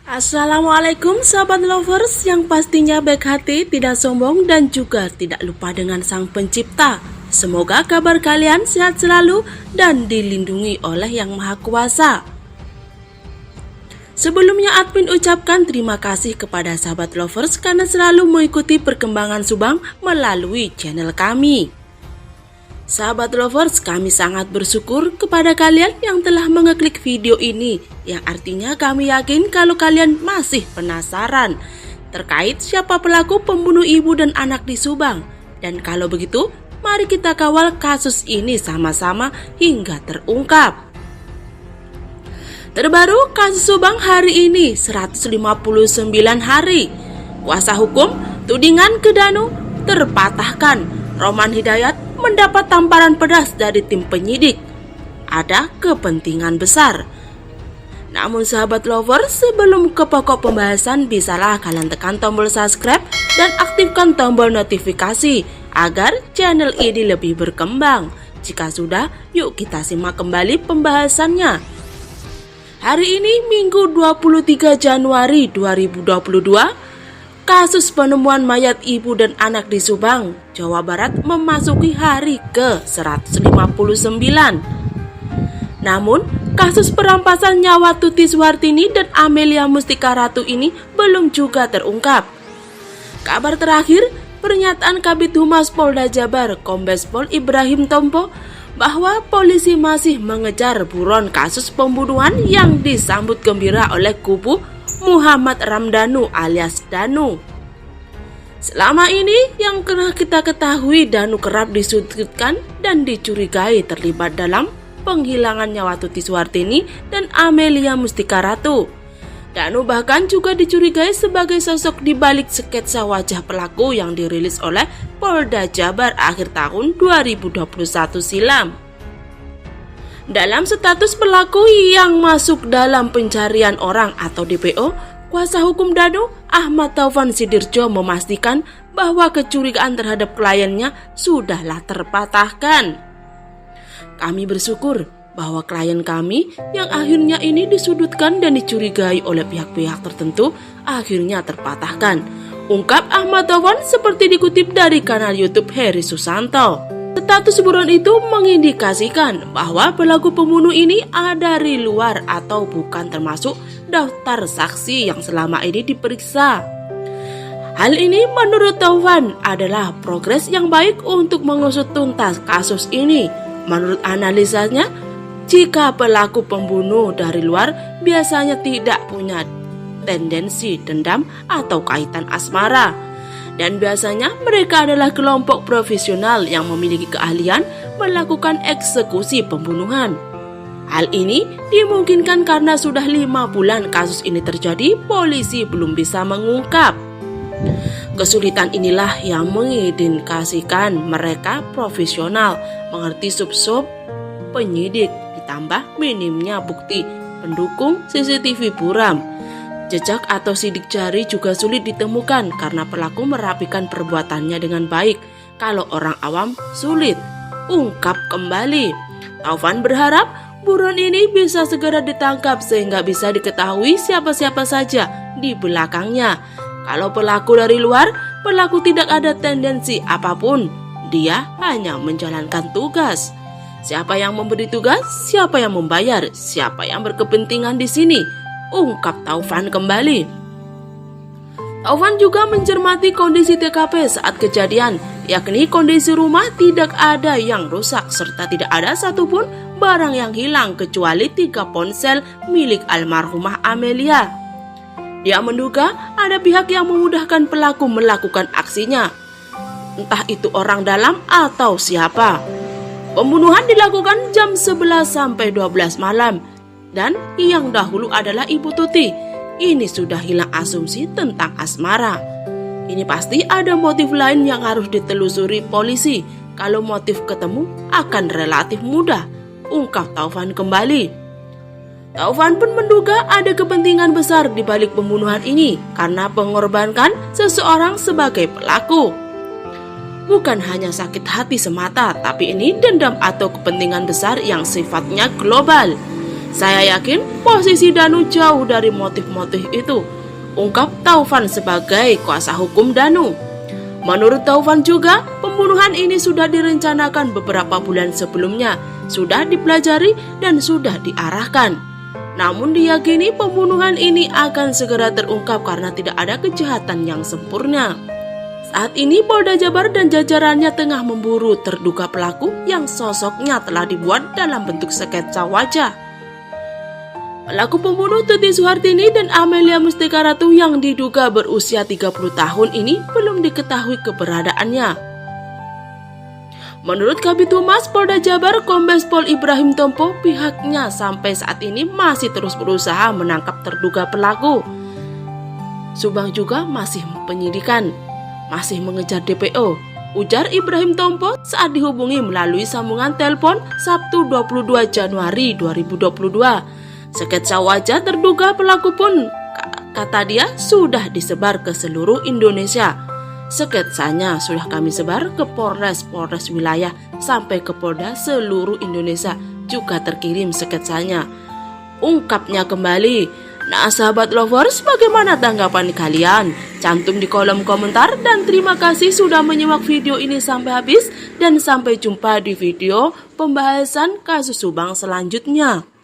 Assalamualaikum sahabat lovers yang pastinya baik hati, tidak sombong dan juga tidak lupa dengan Sang Pencipta. Semoga kabar kalian sehat selalu dan dilindungi oleh Yang Maha Kuasa. Sebelumnya admin ucapkan terima kasih kepada sahabat lovers karena selalu mengikuti perkembangan Subang melalui channel kami. Sahabat lovers, kami sangat bersyukur kepada kalian yang telah mengeklik video ini, yang artinya kami yakin kalau kalian masih penasaran terkait siapa pelaku pembunuh ibu dan anak di Subang. Dan kalau begitu, mari kita kawal kasus ini sama-sama hingga terungkap. Terbaru kasus Subang hari ini 159 hari. Kuasa hukum tudingan ke Danu terpatahkan. Roman Hidayat mendapat tamparan pedas dari tim penyidik. Ada kepentingan besar. Namun sahabat lover, sebelum ke pokok pembahasan, bisalah kalian tekan tombol subscribe dan aktifkan tombol notifikasi agar channel ini lebih berkembang. Jika sudah, yuk kita simak kembali pembahasannya. Hari ini Minggu 23 Januari 2022, kasus penemuan mayat ibu dan anak di Subang, Jawa Barat memasuki hari ke-159. Namun, kasus perampasan nyawa Tuti Suhartini dan Amelia Mustika Ratu ini belum juga terungkap. Kabar terakhir, pernyataan Kabid Humas Polda Jabar Kombes Pol Ibrahim Tompo bahwa polisi masih mengejar buron kasus pembunuhan yang disambut gembira oleh kubu Muhammad Ramdhanu alias Danu. Selama ini yang pernah kita ketahui, Danu kerap disudutkan dan dicurigai terlibat dalam penghilangan nyawa Tuti Suhartini dan Amelia Mustika Ratu. Danu bahkan juga dicurigai sebagai sosok di balik sketsa wajah pelaku yang dirilis oleh Polda Jabar akhir tahun 2021 silam. Dalam status pelaku yang masuk dalam pencarian orang atau DPO, kuasa hukum Danu Ahmad Taufan Sidirjo memastikan bahwa kecurigaan terhadap kliennya sudahlah terpatahkan. Kami bersyukur bahwa klien kami yang akhirnya ini disudutkan dan dicurigai oleh pihak-pihak tertentu akhirnya terpatahkan, ungkap Ahmad Taufan seperti dikutip dari kanal YouTube Heri Susanto. Status buron itu mengindikasikan bahwa pelaku pembunuh ini ada dari luar atau bukan termasuk daftar saksi yang selama ini diperiksa. Hal ini menurut Taufan adalah progres yang baik untuk mengusut tuntas kasus ini. Menurut analisanya, jika pelaku pembunuh dari luar biasanya tidak punya tendensi dendam atau kaitan asmara. Dan biasanya mereka adalah kelompok profesional yang memiliki keahlian melakukan eksekusi pembunuhan. Hal ini dimungkinkan karena sudah 5 bulan kasus ini terjadi, polisi belum bisa mengungkap. Kesulitan inilah yang mengindikasikan mereka profesional, mengerti sub-sub penyidik, ditambah minimnya bukti pendukung CCTV buram. Jejak atau sidik jari juga sulit ditemukan karena pelaku merapikan perbuatannya dengan baik. Kalau orang awam sulit, ungkap kembali. Taufan berharap buron ini bisa segera ditangkap sehingga bisa diketahui siapa-siapa saja di belakangnya. Kalau pelaku dari luar, pelaku tidak ada tendensi apapun. Dia hanya menjalankan tugas. Siapa yang memberi tugas, siapa yang membayar, siapa yang berkepentingan di sini, ungkap Taufan kembali. Taufan juga mencermati kondisi TKP saat kejadian, yakni kondisi rumah tidak ada yang rusak serta tidak ada satupun barang yang hilang kecuali 3 ponsel milik almarhumah Amelia. Dia menduga ada pihak yang memudahkan pelaku melakukan aksinya, entah itu orang dalam atau siapa. Pembunuhan dilakukan jam 11 sampai 12 malam. Dan yang dahulu adalah Ibu Tuti. Ini sudah hilang asumsi tentang asmara. Ini pasti ada motif lain yang harus ditelusuri polisi. Kalau motif ketemu akan relatif mudah, ungkap Taufan kembali. Taufan pun menduga ada kepentingan besar di balik pembunuhan ini karena mengorbankan seseorang sebagai pelaku. Bukan hanya sakit hati semata, tapi ini dendam atau kepentingan besar yang sifatnya global. Saya yakin posisi Danu jauh dari motif-motif itu, ungkap Taufan sebagai kuasa hukum Danu. Menurut Taufan juga, pembunuhan ini sudah direncanakan beberapa bulan sebelumnya, sudah dipelajari dan sudah diarahkan. Namun diyakini pembunuhan ini akan segera terungkap karena tidak ada kejahatan yang sempurna. Saat ini Polda Jabar dan jajarannya tengah memburu terduga pelaku yang sosoknya telah dibuat dalam bentuk sketsa wajah. Pelaku pembunuh Tuti Suhartini dan Amelia Mustika Ratu yang diduga berusia 30 tahun ini belum diketahui keberadaannya. Menurut Kabid Humas Polda Jabar Kombes Pol Ibrahim Tompo, pihaknya sampai saat ini masih terus berusaha menangkap terduga pelaku. Subang juga masih penyidikan, masih mengejar DPO, ujar Ibrahim Tompo saat dihubungi melalui sambungan telepon Sabtu 22 Januari 2022. Sketsa wajah terduga pelaku pun, kata dia, sudah disebar ke seluruh Indonesia. Sketsanya sudah kami sebar ke Polres wilayah sampai ke Polda seluruh Indonesia, juga terkirim sketsanya, ungkapnya kembali. Nah sahabat lovers, bagaimana tanggapan kalian? Cantum di kolom komentar dan terima kasih sudah menyimak video ini sampai habis dan sampai jumpa di video pembahasan kasus Subang selanjutnya.